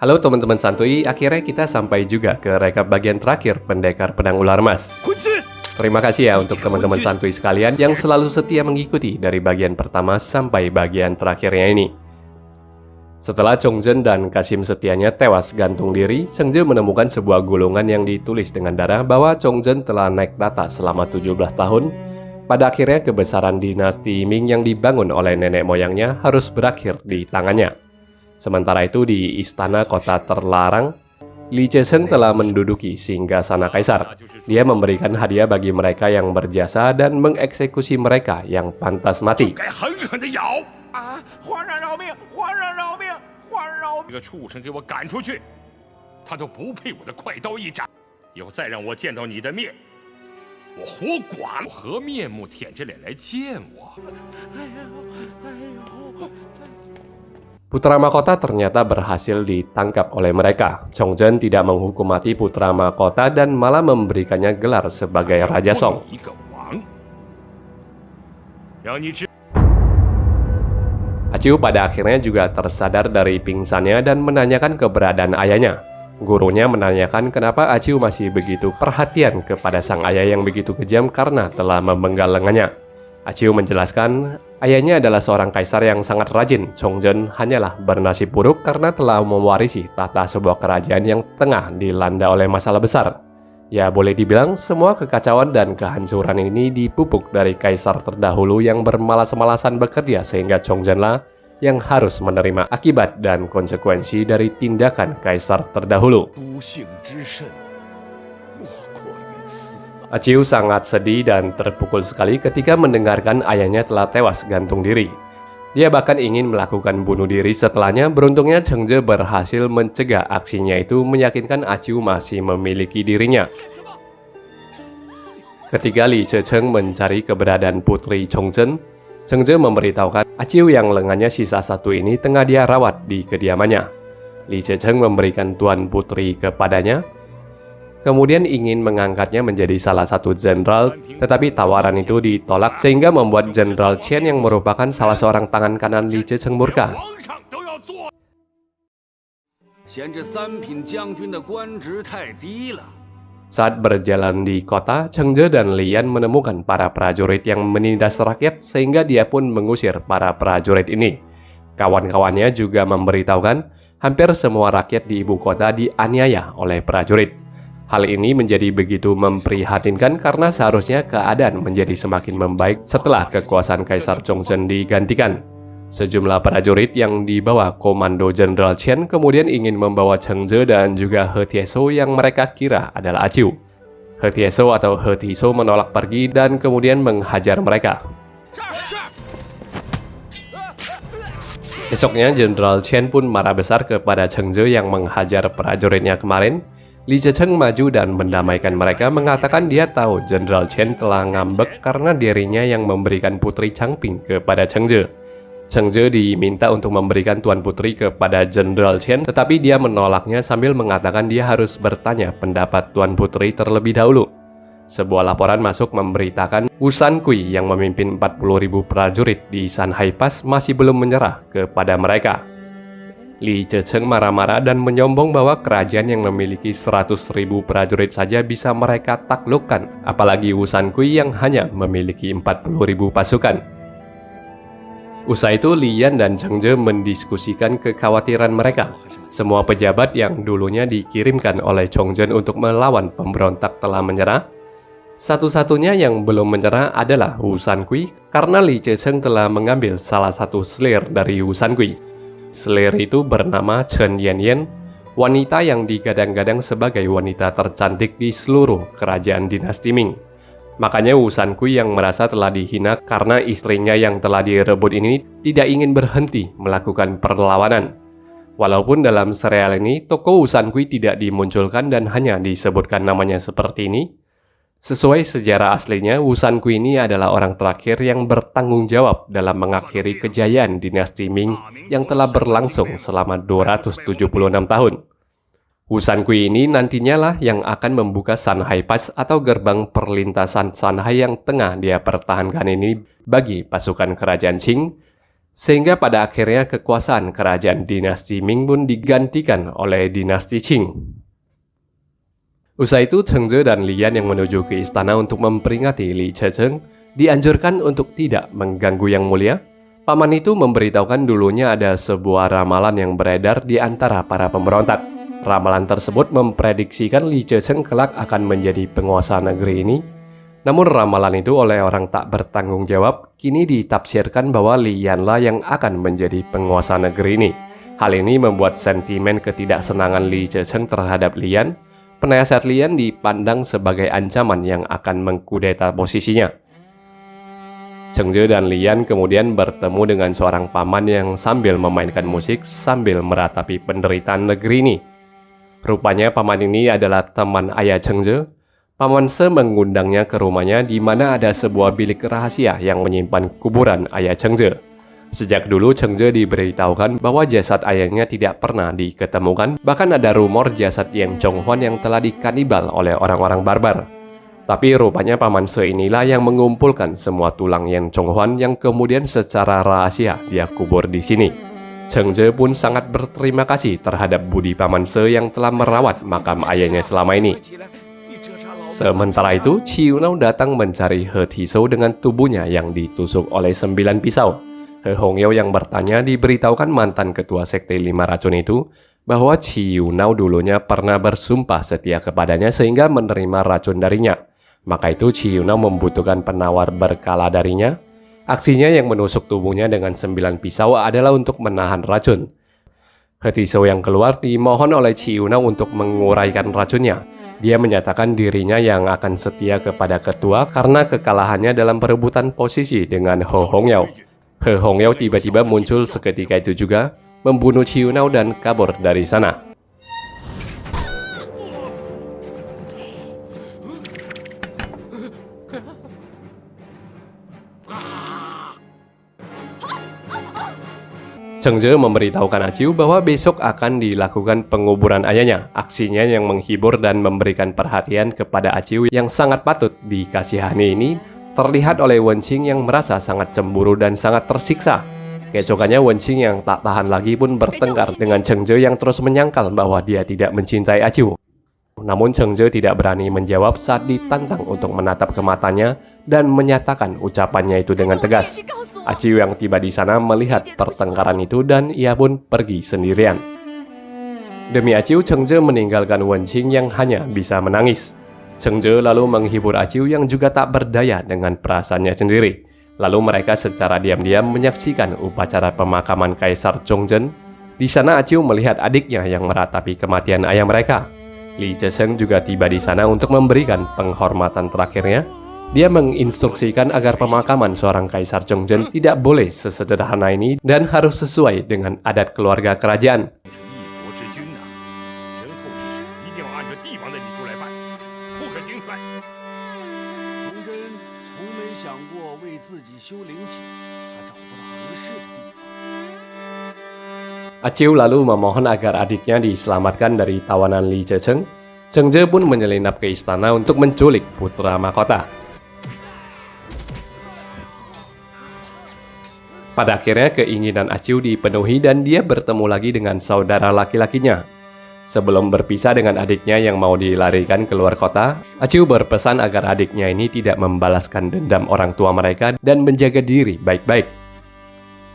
Halo teman-teman santuy, akhirnya kita sampai juga ke rekap bagian terakhir Pendekar Pedang Ular Emas. Terima kasih ya untuk teman-teman santuy sekalian yang selalu setia mengikuti dari bagian pertama sampai bagian terakhirnya ini. Setelah Chongzhen dan Kasim Setianya tewas gantung diri, Chengje menemukan sebuah gulungan yang ditulis dengan darah bahwa Chongzhen telah naik tata selama 17 tahun. Pada akhirnya kebesaran dinasti Ming yang dibangun oleh nenek moyangnya harus berakhir di tangannya. Sementara itu di istana kota terlarang, Li Zhesheng telah menduduki singgasana kaisar. Dia memberikan hadiah bagi mereka yang berjasa dan mengeksekusi mereka yang pantas mati. Putra mahkota ternyata berhasil ditangkap oleh mereka. Chongzhen tidak menghukum mati putra mahkota dan malah memberikannya gelar sebagai Raja Song. Aciu pada akhirnya juga tersadar dari pingsannya dan menanyakan keberadaan ayahnya. Gurunya menanyakan kenapa Aciu masih begitu perhatian kepada sang ayah yang begitu kejam karena telah memenggal lengannya. Aciu menjelaskan ayahnya adalah seorang kaisar yang sangat rajin. Chongzhen hanyalah bernasib buruk karena telah mewarisi tata sebuah kerajaan yang tengah dilanda oleh masalah besar. Ya boleh dibilang semua kekacauan dan kehancuran ini dipupuk dari kaisar terdahulu yang bermalas-malasan bekerja sehingga Chongzhenlah yang harus menerima akibat dan konsekuensi dari tindakan kaisar terdahulu. Aciu sangat sedih dan terpukul sekali ketika mendengarkan ayahnya telah tewas gantung diri. Dia bahkan ingin melakukan bunuh diri setelahnya. Beruntungnya Chengje berhasil mencegah aksinya itu, meyakinkan Aciu masih memiliki dirinya. Ketika Li Zhesheng mencari keberadaan putri Chongzhen, Chengje memberitahukan Aciu yang lengannya sisa satu ini tengah dia rawat di kediamannya. Li Zhesheng memberikan tuan putri kepadanya, kemudian ingin mengangkatnya menjadi salah satu jenderal, tetapi tawaran itu ditolak sehingga membuat Jenderal Chen yang merupakan salah seorang tangan kanan Li Zhesheng murka. Saat berjalan di kota, Chengje dan Lian menemukan para prajurit yang menindas rakyat sehingga dia pun mengusir para prajurit ini. Kawan-kawannya juga memberitahukan hampir semua rakyat di ibu kota dianiaya oleh prajurit. Hal ini menjadi begitu memprihatinkan karena seharusnya keadaan menjadi semakin membaik setelah kekuasaan Kaisar Chongzhen digantikan. Sejumlah prajurit yang dibawa Komando Jenderal Chen kemudian ingin membawa Chengje dan juga He Tieso yang mereka kira adalah Aciu. He Tieso atau He Tiso menolak pergi dan kemudian menghajar mereka. Esoknya Jenderal Chen pun marah besar kepada Chengje yang menghajar prajuritnya kemarin. Li Zhesheng maju dan mendamaikan mereka, mengatakan dia tahu Jenderal Chen telah ngambek karena dirinya yang memberikan putri Changping kepada Chengje. Chengje diminta untuk memberikan tuan putri kepada Jenderal Chen, tetapi dia menolaknya sambil mengatakan dia harus bertanya pendapat tuan putri terlebih dahulu. Sebuah laporan masuk memberitakan Wu Sankui yang memimpin 40.000 prajurit di Shanhai Pass masih belum menyerah kepada mereka. Li Zhesheng marah-marah dan menyombong bahwa kerajaan yang memiliki 100.000 prajurit saja bisa mereka taklukkan, apalagi Wu Sankui yang hanya memiliki 40.000 pasukan. Usai itu, Lian dan Chengje mendiskusikan kekhawatiran mereka. Semua pejabat yang dulunya dikirimkan oleh Chongzhen untuk melawan pemberontak telah menyerah. Satu-satunya yang belum menyerah adalah Wu Sankui karena Li Zhesheng telah mengambil salah satu selir dari Wu Sankui. Selir itu bernama Chen Yanyan, wanita yang digadang-gadang sebagai wanita tercantik di seluruh kerajaan dinasti Ming. Makanya Wu Sankui yang merasa telah dihina karena istrinya yang telah direbut ini tidak ingin berhenti melakukan perlawanan. Walaupun dalam serial ini tokoh Wu Sankui tidak dimunculkan dan hanya disebutkan namanya seperti ini, sesuai sejarah aslinya, Wu Sankui ini adalah orang terakhir yang bertanggung jawab dalam mengakhiri kejayaan dinasti Ming yang telah berlangsung selama 276 tahun. Wu Sankui ini nantinya lah yang akan membuka Shanhai Pass atau gerbang perlintasan Shanhai yang tengah dia pertahankan ini bagi pasukan kerajaan Qing. Sehingga pada akhirnya kekuasaan kerajaan dinasti Ming pun digantikan oleh dinasti Qing. Usai itu, Cheng Ze dan Lian yang menuju ke istana untuk memperingati Li Zhecheng dianjurkan untuk tidak mengganggu Yang Mulia. Paman itu memberitahukan dulunya ada sebuah ramalan yang beredar di antara para pemberontak. Ramalan tersebut memprediksikan Li Zhecheng kelak akan menjadi penguasa negeri ini. Namun ramalan itu oleh orang tak bertanggung jawab kini ditafsirkan bahwa Lianlah yang akan menjadi penguasa negeri ini. Hal ini membuat sentimen ketidaksenangan Li Zhecheng terhadap Lian. Penasihat Lian dipandang sebagai ancaman yang akan mengkudeta posisinya. Cheng Ze dan Lian kemudian bertemu dengan seorang paman yang sambil memainkan musik sambil meratapi penderitaan negeri ini. Rupanya paman ini adalah teman ayah Cheng Ze. Paman Se mengundangnya ke rumahnya di mana ada sebuah bilik rahasia yang menyimpan kuburan ayah Cheng Ze. Sejak dulu Cheng Ze diberitahukan bahwa jasad ayahnya tidak pernah diketemukan, bahkan ada rumor jasad Yan Chonghuan yang telah dikanibal oleh orang-orang barbar. Tapi rupanya paman Se inilah yang mengumpulkan semua tulang Yan Chonghuan yang kemudian secara rahasia dia kubur di sini. Cheng Ze pun sangat berterima kasih terhadap budi paman Se yang telah merawat makam ayahnya selama ini. Sementara itu, Qi Yunao datang mencari He Tishou dengan tubuhnya yang ditusuk oleh 9 pisau. He Hongyao yang bertanya diberitahukan mantan ketua sekte 5 racun itu bahwa Qi Yunao dulunya pernah bersumpah setia kepadanya sehingga menerima racun darinya. Maka itu Qi Yunao membutuhkan penawar berkala darinya. Aksinya yang menusuk tubuhnya dengan 9 pisau adalah untuk menahan racun. He Tishou yang keluar dimohon oleh Qi Yunao untuk menguraikan racunnya. Dia menyatakan dirinya yang akan setia kepada ketua karena kekalahannya dalam perebutan posisi dengan He Hongyao. He Hongyao tiba-tiba muncul seketika itu juga, membunuh Qi Yunao dan kabur dari sana. Cheng Ze memberitahukan Aciu bahwa besok akan dilakukan penguburan ayahnya. Aksinya yang menghibur dan memberikan perhatian kepada Aciu yang sangat patut dikasihani ini terlihat oleh Wen Qing yang merasa sangat cemburu dan sangat tersiksa. Keesokannya Wen Qing yang tak tahan lagi pun bertengkar dengan Cheng Ze yang terus menyangkal bahwa dia tidak mencintai Aciu. Namun Cheng Ze tidak berani menjawab saat ditantang untuk menatap ke matanya dan menyatakan ucapannya itu dengan tegas. Aciu yang tiba di sana melihat pertengkaran itu dan ia pun pergi sendirian. Demi Aciu, Cheng Ze meninggalkan Wen Qing yang hanya bisa menangis. Cheng Ze lalu menghibur Aciu yang juga tak berdaya dengan perasaannya sendiri. Lalu mereka secara diam-diam menyaksikan upacara pemakaman Kaisar Chongzhen. Di sana Aciu melihat adiknya yang meratapi kematian ayah mereka. Li Zhecheng juga tiba di sana untuk memberikan penghormatan terakhirnya. Dia menginstruksikan agar pemakaman seorang Kaisar Chongzhen tidak boleh sesederhana ini dan harus sesuai dengan adat keluarga kerajaan. Aciu lalu memohon agar adiknya diselamatkan dari tawanan Li Zhecheng. Cheng Ze pun menyelinap ke istana untuk menculik putra mahkota. Pada akhirnya keinginan Aciu dipenuhi dan dia bertemu lagi dengan saudara laki-lakinya. Sebelum berpisah dengan adiknya yang mau dilarikan keluar kota, Aciu berpesan agar adiknya ini tidak membalaskan dendam orang tua mereka dan menjaga diri baik-baik.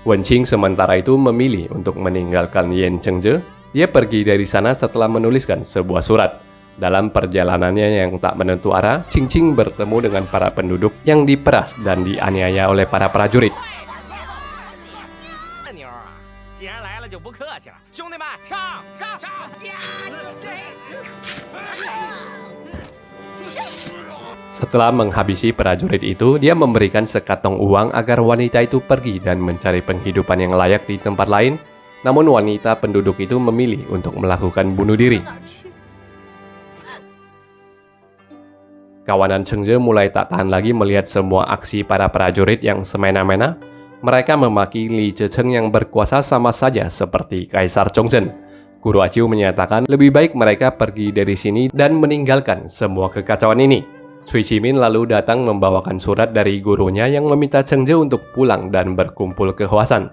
Wen Qing sementara itu memilih untuk meninggalkan Yan Cheng Ze. Dia pergi dari sana setelah menuliskan sebuah surat. Dalam perjalanannya yang tak menentu arah, Qing Qing bertemu dengan para penduduk yang diperas dan dianiaya oleh para prajurit. Setelah menghabisi prajurit itu, dia memberikan sekantong uang agar wanita itu pergi dan mencari penghidupan yang layak di tempat lain. Namun wanita penduduk itu memilih untuk melakukan bunuh diri. Kawanan Cheng Ze mulai tak tahan lagi melihat semua aksi para prajurit yang semena-mena. Mereka memaki Li Zhecheng yang berkuasa sama saja seperti Kaisar Chongzhen. Guru Aciu menyatakan lebih baik mereka pergi dari sini dan meninggalkan semua kekacauan ini. Cui Qimin lalu datang membawakan surat dari gurunya yang meminta Cheng Ze untuk pulang dan berkumpul ke Huasan.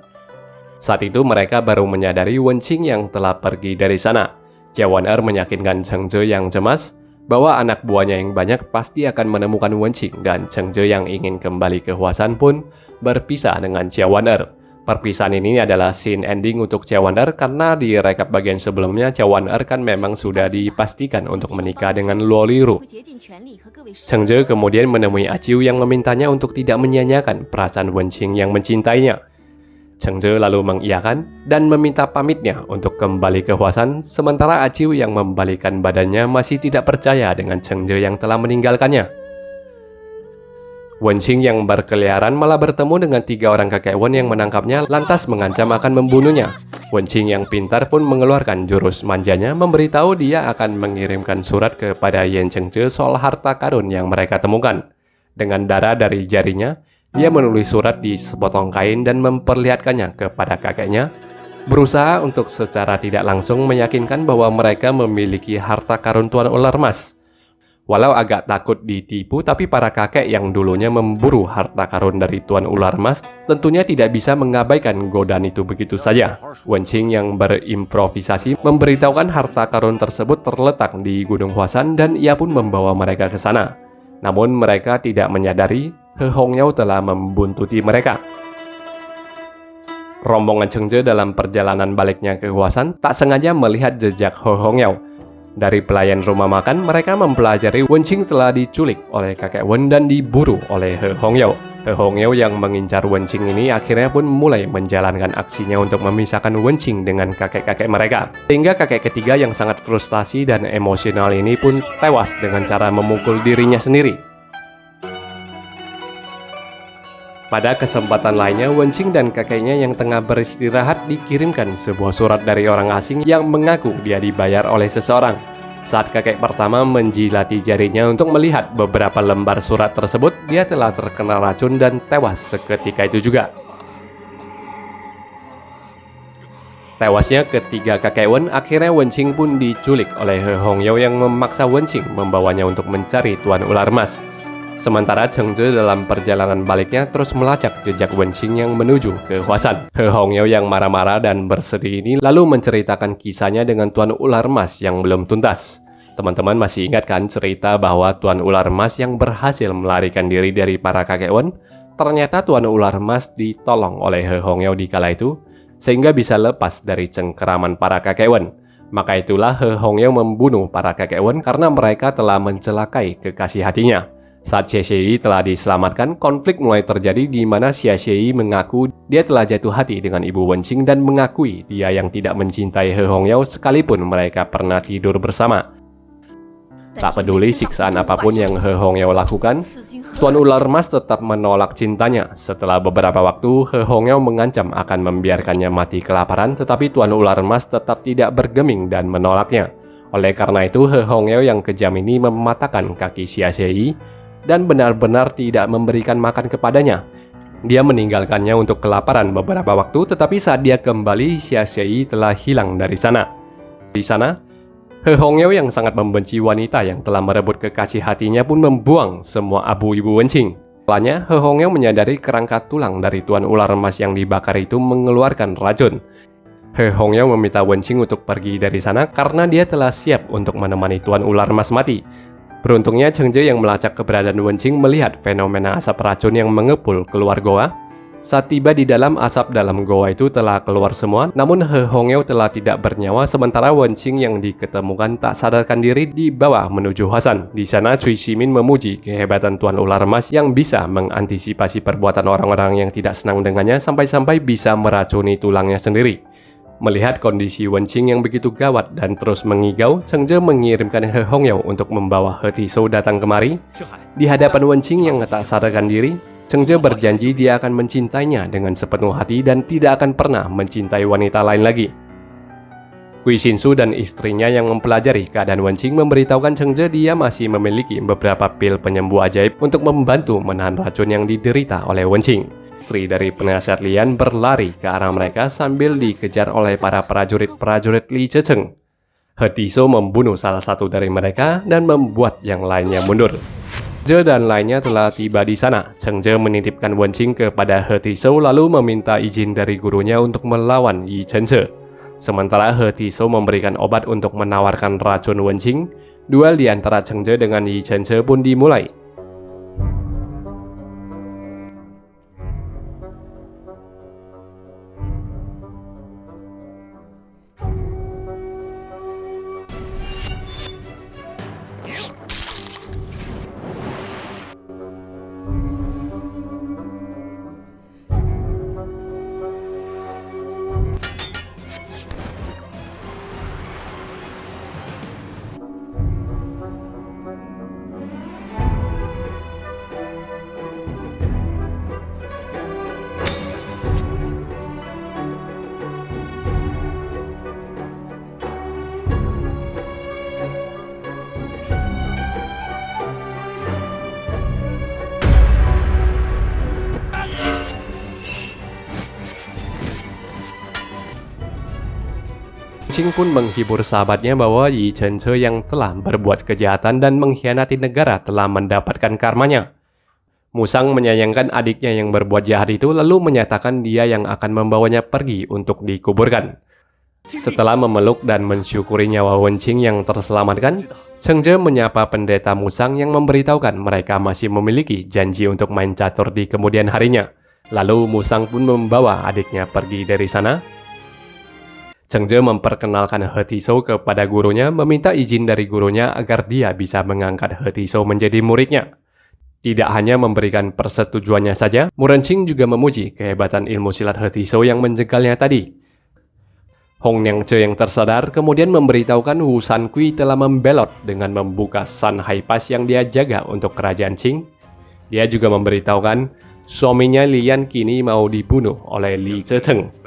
Saat itu mereka baru menyadari Wenqing yang telah pergi dari sana. Jia Wan-er meyakinkan Cheng Zhe yang cemas bahwa anak buahnya yang banyak pasti akan menemukan Wenqing, dan Cheng Zhe yang ingin kembali ke Huashan pun berpisah dengan Jia Wan-er. Perpisahan ini adalah scene ending untuk Jia Wan-er karena di rekap bagian sebelumnya Jia Wan-er kan memang sudah dipastikan untuk menikah dengan Luo Liru. Cheng Zhe kemudian menemui Aciu yang memintanya untuk tidak menyia-nyiakan perasaan Wenqing yang mencintainya. Cheng Zhe lalu mengiyakan dan meminta pamitnya untuk kembali ke Huashan, sementara Aciu yang membalikkan badannya masih tidak percaya dengan Cheng Zhe yang telah meninggalkannya. Wenqing yang berkeliaran malah bertemu dengan 3 orang kakek Wen yang menangkapnya lantas mengancam akan membunuhnya. Wenqing yang pintar pun mengeluarkan jurus manjanya memberitahu dia akan mengirimkan surat kepada Yan Chengzhe soal harta karun yang mereka temukan. Dengan darah dari jarinya, dia menulis surat di sepotong kain dan memperlihatkannya kepada kakeknya, berusaha untuk secara tidak langsung meyakinkan bahwa mereka memiliki harta karun Tuan Ular Emas. Walau agak takut ditipu, tapi para kakek yang dulunya memburu harta karun dari Tuan Ular Emas tentunya tidak bisa mengabaikan godaan itu begitu saja. Wenqing yang berimprovisasi memberitahukan harta karun tersebut terletak di Gunung Huashan dan ia pun membawa mereka ke sana. Namun mereka tidak menyadari He Hongyao telah membuntuti mereka. Rombongan Cheng Zhe dalam perjalanan baliknya ke Huashan tak sengaja melihat jejak He Hongyao. Dari pelayan rumah makan, mereka mempelajari Wenqing telah diculik oleh kakek Wen dan diburu oleh He Hongyao. He Hongyao yang mengincar Wenqing ini akhirnya pun mulai menjalankan aksinya untuk memisahkan Wenqing dengan kakek-kakek mereka. Sehingga kakek ketiga yang sangat frustasi dan emosional ini pun tewas dengan cara memukul dirinya sendiri. Pada kesempatan lainnya, Wenqing dan kakeknya yang tengah beristirahat dikirimkan sebuah surat dari orang asing yang mengaku dia dibayar oleh seseorang. Saat kakek pertama menjilati jarinya untuk melihat beberapa lembar surat tersebut, dia telah terkena racun dan tewas seketika itu juga. Tewasnya ketiga kakek Wen, akhirnya Wenqing pun diculik oleh He Hongyao yang memaksa Wenqing membawanya untuk mencari Tuan Ular Emas. Sementara Cheng Zhe dalam perjalanan baliknya terus melacak jejak Wenqing yang menuju ke Huashan. He Hongyao yang marah-marah dan bersedih ini lalu menceritakan kisahnya dengan Tuan Ular Emas yang belum tuntas. Teman-teman masih ingat kan cerita bahwa Tuan Ular Emas yang berhasil melarikan diri dari para kakek Wen? Ternyata Tuan Ular Emas ditolong oleh He Hongyao di kala itu, sehingga bisa lepas dari cengkeraman para kakek Wen. Maka itulah He Hongyao membunuh para kakek Wen karena mereka telah mencelakai kekasih hatinya. Saat Xie Xie telah diselamatkan, konflik mulai terjadi di mana Xie Xie mengaku dia telah jatuh hati dengan Ibu Wenqing dan mengakui dia yang tidak mencintai He Hongyao sekalipun mereka pernah tidur bersama. Tak peduli siksaan apapun yang He Hongyao lakukan, Tuan Ular Emas tetap menolak cintanya. Setelah beberapa waktu, He Hongyao mengancam akan membiarkannya mati kelaparan, tetapi Tuan Ular Emas tetap tidak bergeming dan menolaknya. Oleh karena itu, He Hongyao yang kejam ini mematahkan kaki Xie Xie dan benar-benar tidak memberikan makan kepadanya. Dia meninggalkannya untuk kelaparan beberapa waktu, tetapi saat dia kembali, Xie Xie telah hilang dari sana. Di sana, He Hongyao yang sangat membenci wanita yang telah merebut kekasih hatinya pun membuang semua abu Ibu Wenqing. Setelahnya, He Hongyao menyadari kerangka tulang dari Tuan Ular Emas yang dibakar itu mengeluarkan racun. He Hongyao meminta Wenqing untuk pergi dari sana karena dia telah siap untuk menemani Tuan Ular Emas mati. Beruntungnya Cheng Zhe yang melacak keberadaan Wenqing melihat fenomena asap racun yang mengepul keluar goa. Saat tiba di dalam, asap dalam goa itu telah keluar semua, namun He Hongyao telah tidak bernyawa, sementara Wenqing yang diketemukan tak sadarkan diri dibawa menuju Huashan. Di sana Cui Shimin memuji kehebatan Tuan Ular Emas yang bisa mengantisipasi perbuatan orang-orang yang tidak senang dengannya sampai-sampai bisa meracuni tulangnya sendiri. Melihat kondisi Wenqing yang begitu gawat dan terus mengigau, Cheng Zhe mengirimkan He Hongyao untuk membawa He Tishou datang kemari. Di hadapan Wenqing yang tak sadarkan diri, Cheng Zhe berjanji dia akan mencintainya dengan sepenuh hati dan tidak akan pernah mencintai wanita lain lagi. Gui Xinsu dan istrinya yang mempelajari keadaan Wenqing memberitahukan Cheng Zhe dia masih memiliki beberapa pil penyembuh ajaib untuk membantu menahan racun yang diderita oleh Wenqing. Istri dari penasihat Lian berlari ke arah mereka sambil dikejar oleh para prajurit-prajurit Li Zhecheng. He Tishou membunuh salah satu dari mereka dan membuat yang lainnya mundur. Je dan lainnya telah tiba di sana. Cheng Je menitipkan Wenqing kepada He Tizhou lalu meminta izin dari gurunya untuk melawan Yi Chen-che. Sementara He Tizhou memberikan obat untuk menawarkan racun Wenqing, duel di antara Cheng Je dengan Yi Chen-che pun dimulai. Wenqing pun menghibur sahabatnya bahwa Yi Chen-che yang telah berbuat kejahatan dan mengkhianati negara telah mendapatkan karmanya. Musang menyayangkan adiknya yang berbuat jahat itu lalu menyatakan dia yang akan membawanya pergi untuk dikuburkan. Setelah memeluk dan mensyukuri nyawa Wenqing yang terselamatkan, Cheng Je menyapa pendeta Musang yang memberitahukan mereka masih memiliki janji untuk main catur di kemudian harinya. Lalu Musang pun membawa adiknya pergi dari sana. Cheng Je memperkenalkan He Tizhou kepada gurunya, meminta izin dari gurunya agar dia bisa mengangkat He Tizhou menjadi muridnya. Tidak hanya memberikan persetujuannya saja, Mu Renqing juga memuji kehebatan ilmu silat He Tizhou yang menjegalnya tadi. Hong Niangce yang tersadar kemudian memberitahukan Wu Sankui telah membelot dengan membuka San Hai Pass yang dia jaga untuk kerajaan Qing. Dia juga memberitahukan suaminya Lian kini mau dibunuh oleh Li Zecheng.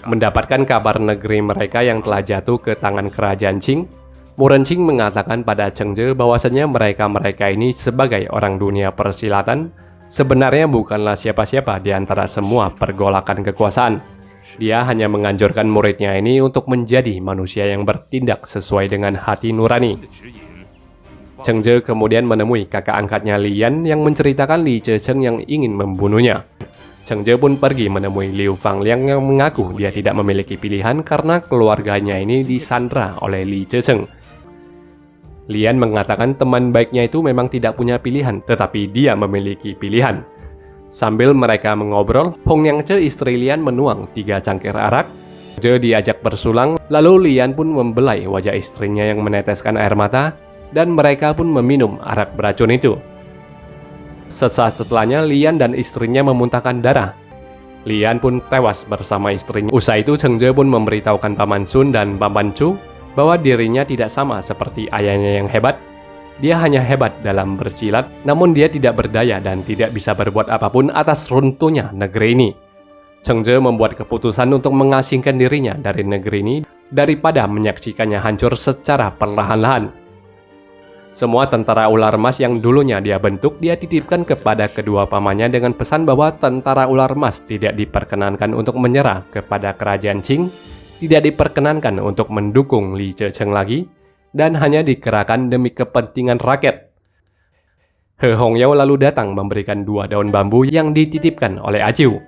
Mendapatkan kabar negeri mereka yang telah jatuh ke tangan kerajaan Qing, Mu Renqing mengatakan pada Cheng Je bahwasanya mereka ini sebagai orang dunia persilatan sebenarnya bukanlah siapa-siapa di antara semua pergolakan kekuasaan. Dia hanya menganjurkan muridnya ini untuk menjadi manusia yang bertindak sesuai dengan hati nurani. Cheng Je kemudian menemui kakak angkatnya Lian yang menceritakan Li Zecheng yang ingin membunuhnya. Cheng Je pun pergi menemui Liu Fangliang yang mengaku dia tidak memiliki pilihan karena keluarganya ini disandra oleh Li Zecheng. Lian mengatakan teman baiknya itu memang tidak punya pilihan, tetapi dia memiliki pilihan. Sambil mereka mengobrol, Hong Niangce istri Lian menuang 3 cangkir arak. Je diajak bersulang, lalu Lian pun membelai wajah istrinya yang meneteskan air mata, dan mereka pun meminum arak beracun itu. Sesaat setelahnya, Lian dan istrinya memuntahkan darah. Lian pun tewas bersama istrinya. Usai itu, Cheng Je pun memberitahukan Paman Sun dan Paman Chu bahwa dirinya tidak sama seperti ayahnya yang hebat. Dia hanya hebat dalam bersilat, namun dia tidak berdaya dan tidak bisa berbuat apapun atas runtuhnya negeri ini. Cheng Je membuat keputusan untuk mengasingkan dirinya dari negeri ini daripada menyaksikannya hancur secara perlahan-lahan. Semua tentara ular emas yang dulunya dia bentuk, dia titipkan kepada kedua pamannya dengan pesan bahwa tentara ular emas tidak diperkenankan untuk menyerah kepada kerajaan Qing, tidak diperkenankan untuk mendukung Li Zecheng lagi, dan hanya dikerahkan demi kepentingan rakyat. He Hongyao lalu datang memberikan 2 daun bambu yang dititipkan oleh Aciu.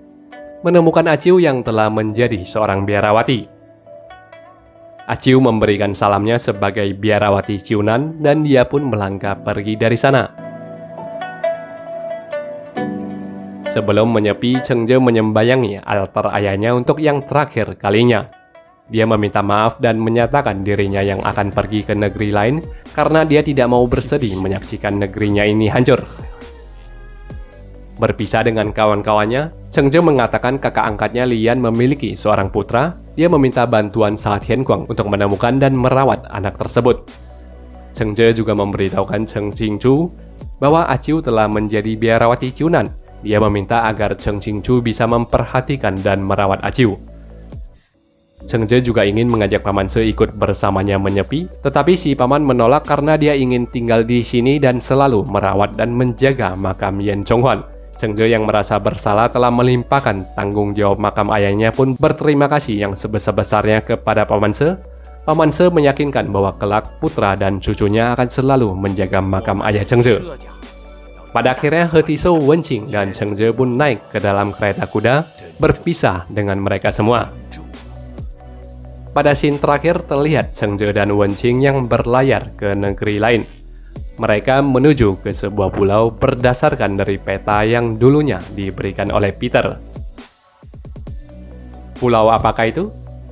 Menemukan Aciu yang telah menjadi seorang biarawati. Aciu memberikan salamnya sebagai biarawati ciunan dan dia pun melangkah pergi dari sana. Sebelum menyepi, Cheng Je menyembayangi altar ayahnya untuk yang terakhir kalinya. Dia meminta maaf dan menyatakan dirinya yang akan pergi ke negeri lain karena dia tidak mau bersedih menyaksikan negerinya ini hancur. Berpisah dengan kawan-kawannya, Cheng Je mengatakan kakak angkatnya Lian memiliki seorang putra. Dia meminta bantuan Sa Tianguang untuk menemukan dan merawat anak tersebut. Cheng Je juga memberitahukan Cheng Qingchu bahwa Aciu telah menjadi biarawati ciunan. Dia meminta agar Cheng Qingchu bisa memperhatikan dan merawat Aciu. Cheng Je juga ingin mengajak Paman Se ikut bersamanya menyepi, tetapi si paman menolak karena dia ingin tinggal di sini dan selalu merawat dan menjaga makam Yan Chonghuan. Cheng Je yang merasa bersalah telah melimpahkan tanggung jawab makam ayahnya pun berterima kasih yang sebesar-besarnya kepada Paman Se. Paman Se meyakinkan bahwa kelak putra dan cucunya akan selalu menjaga makam ayah Chengze. Pada akhirnya He Tisou, Wenqing, dan Chengze pun naik ke dalam kereta kuda, berpisah dengan mereka semua. Pada scene terakhir terlihat Chengze dan Wenqing yang berlayar ke negeri lain. Mereka menuju ke sebuah pulau berdasarkan dari peta yang dulunya diberikan oleh Peter. Pulau apakah itu?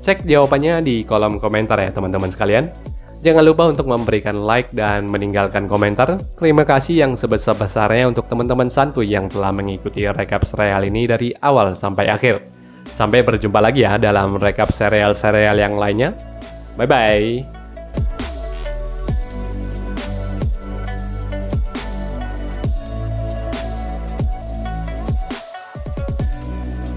Cek jawabannya di kolom komentar ya teman-teman sekalian. Jangan lupa untuk memberikan like dan meninggalkan komentar. Terima kasih yang sebesar-besarnya untuk teman-teman santuy yang telah mengikuti rekap serial ini dari awal sampai akhir. Sampai berjumpa lagi ya dalam rekap serial-serial yang lainnya. Bye-bye.